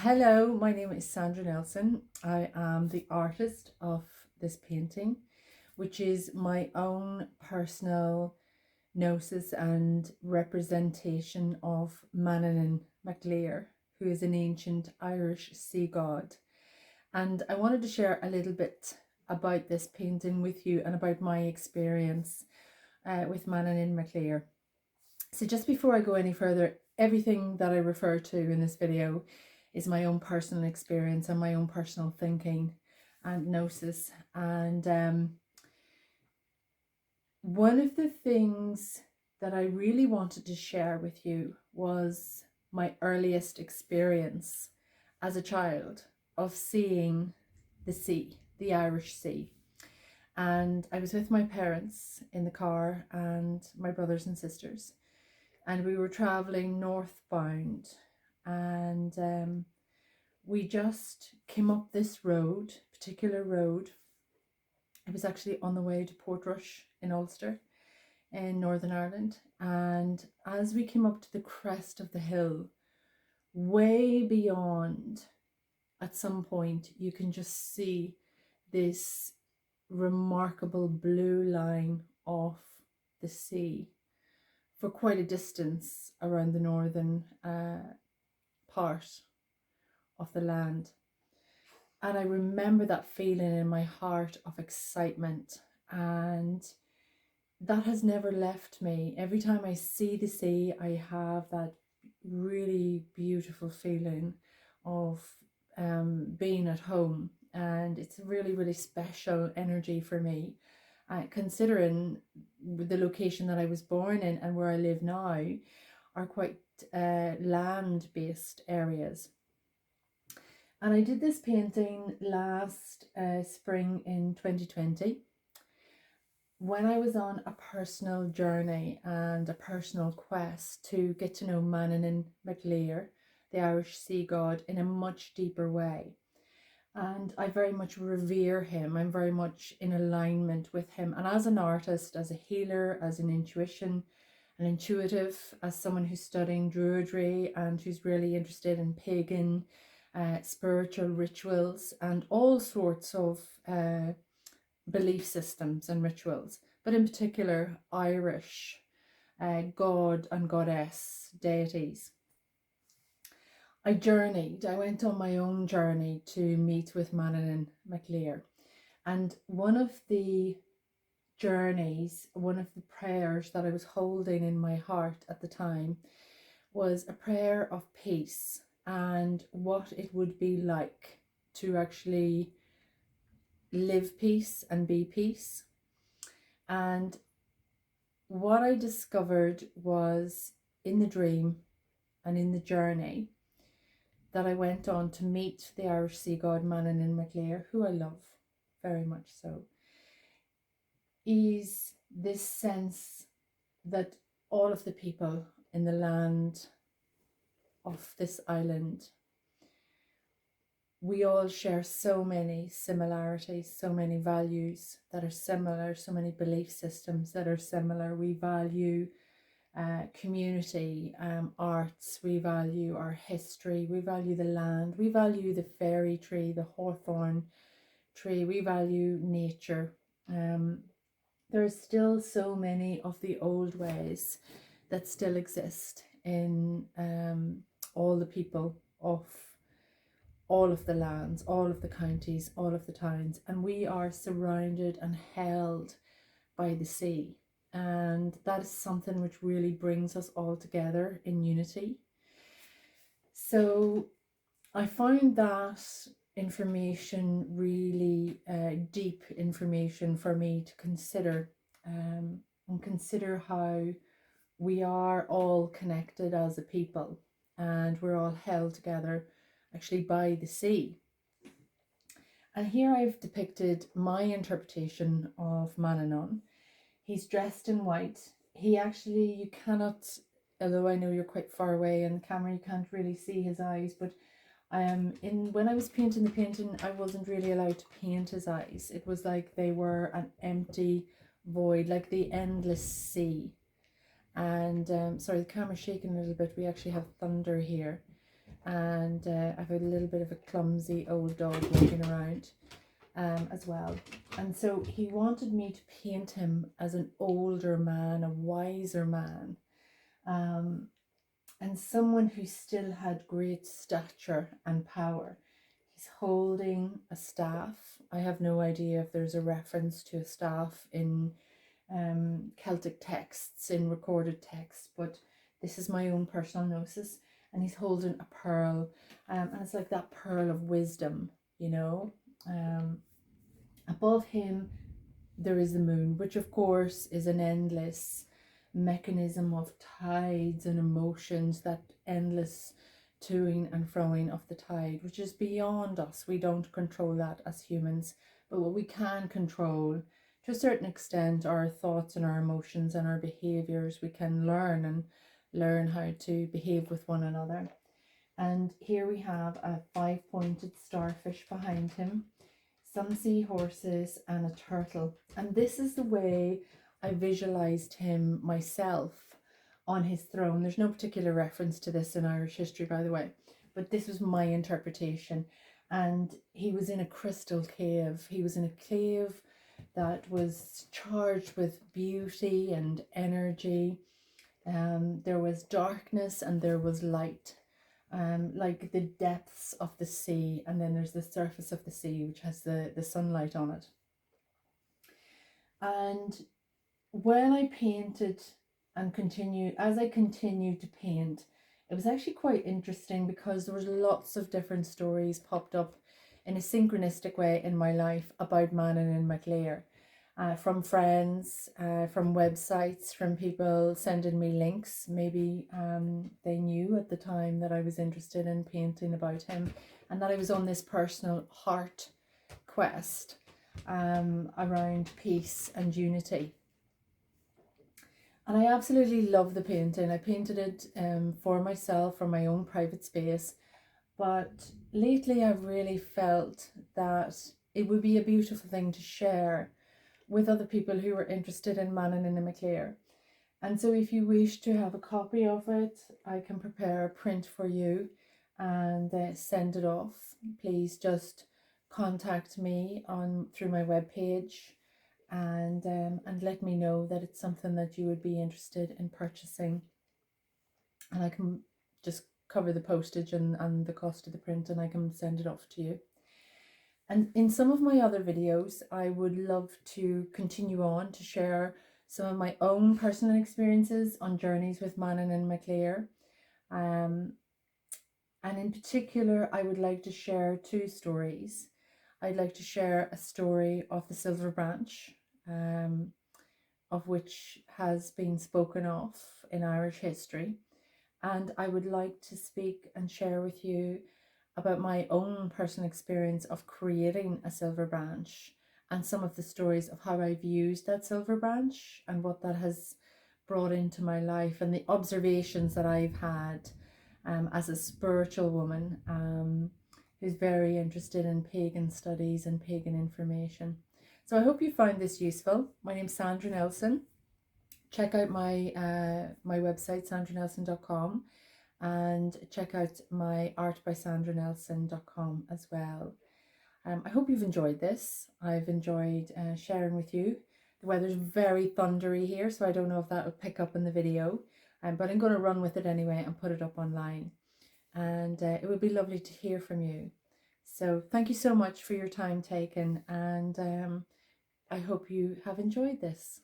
Hello, my name is Sandra Nelson. I am the artist of this painting, which is my own personal gnosis and representation of Manannán Mac Lír, who is an ancient Irish sea god. And I wanted to share a little bit about this painting with you and about my experience with Manannán Mac Lír. So just before I go any further, everything that I refer to in this video is my own personal experience and my own personal thinking and gnosis. And one of the things that I really wanted to share with you was my earliest experience as a child of seeing the sea, the Irish Sea. And I was with my parents in the car and my brothers and sisters, and we were traveling northbound, and we just came up this particular road. It was actually on the way to Portrush in Ulster in Northern Ireland, and as we came up to the crest of the hill, way beyond, at some point you can just see this remarkable blue line of the sea for quite a distance around the northern part of the land. And I remember that feeling in my heart of excitement, and that has never left me. Every time I see the sea, I have that really beautiful feeling of being at home, and it's a really, really special energy for me. Considering the location that I was born in and where I live now are quite land-based areas. And I did this painting last spring in 2020 when I was on a personal journey and a personal quest to get to know Manannán Mac Lír, the Irish sea god, in a much deeper way. And I very much revere him. I'm very much in alignment with him. And as an artist, as a healer, as an intuitive, as someone who's studying Druidry and who's really interested in pagan spiritual rituals and all sorts of belief systems and rituals, but in particular Irish god and goddess deities. I went on my own journey to meet with Manannán Mac Lír, and one of the prayers that I was holding in my heart at the time was a prayer of peace and what it would be like to actually live peace and be peace. And what I discovered was in the dream and in the journey that I went on to meet the Irish sea god Manannán Mac Lír, who I love very much so, is this sense that all of the people in the land of this island, we all share so many similarities, so many values that are similar, so many belief systems that are similar. We value community, arts, we value our history, we value the land, we value the fairy tree, the hawthorn tree, we value nature. There are still so many of the old ways that still exist in all the people of all of the lands, all of the counties, all of the towns, and we are surrounded and held by the sea. And that is something which really brings us all together in unity. So I found that information really deep information for me to consider, and consider how we are all connected as a people, and we're all held together actually by the sea. And here I've depicted my interpretation of Manannán. He's dressed in white. He actually, you cannot, although I know you're quite far away on the camera, you can't really see his eyes, but when I was painting the painting, I wasn't really allowed to paint his eyes. It was like they were an empty void, like the endless sea. And sorry, the camera's shaking a little bit. We actually have thunder here. and I've a little bit of a clumsy old dog walking around as well. And so he wanted me to paint him as an older man, a wiser man, and someone who still had great stature and power. He's holding a staff. I have no idea if there's a reference to a staff in Celtic texts, in recorded texts, but this is my own personal gnosis. And he's holding a pearl, and it's like that pearl of wisdom, you know. Above him there is the moon, which of course is an endless mechanism of tides and emotions, that endless toing and froing of the tide, which is beyond us. We don't control that as humans, but what we can control to a certain extent are our thoughts and our emotions and our behaviors. We can learn how to behave with one another. And here we have a 5-pointed starfish behind him, some seahorses and a turtle. And this is the way I visualized him myself on his throne. There's no particular reference to this in Irish history, by the way, but this was my interpretation. And he was in a crystal cave. He was in a cave that was charged with beauty and energy. There was darkness and there was light, like the depths of the sea, and then there's the surface of the sea, which has the sunlight on it. And when I painted and as I continued to paint, it was actually quite interesting because there was lots of different stories popped up in a synchronistic way in my life about Manannán Mac Lír. From friends, from websites, from people sending me links. Maybe they knew at the time that I was interested in painting about him, and that I was on this personal heart quest around peace and unity. And I absolutely love the painting. I painted it for myself, for my own private space. But lately I've really felt that it would be a beautiful thing to share with other people who are interested in Manannán Mac Lír. And so if you wish to have a copy of it, I can prepare a print for you and send it off. Please just contact me through my webpage and let me know that it's something that you would be interested in purchasing. And I can just cover the postage and the cost of the print, and I can send it off to you. And in some of my other videos, I would love to continue on to share some of my own personal experiences on journeys with Manannán Mac Lír. And in particular, I would like to share 2 stories. I'd like to share a story of the silver branch, of which has been spoken of in Irish history. And I would like to speak and share with you about my own personal experience of creating a silver branch and some of the stories of how I've used that silver branch and what that has brought into my life, and the observations that I've had as a spiritual woman who's very interested in pagan studies and pagan information. So I hope you found this useful. My name's Sandra Nelson. Check out my website, sandranelson.com, and check out my artbysandranelson.com as well. I hope you've enjoyed this. I've enjoyed sharing with you. The weather's very thundery here, so I don't know if that will pick up in the video, but I'm going to run with it anyway and put it up online. And it would be lovely to hear from you. So thank you so much for your time taken, and I hope you have enjoyed this.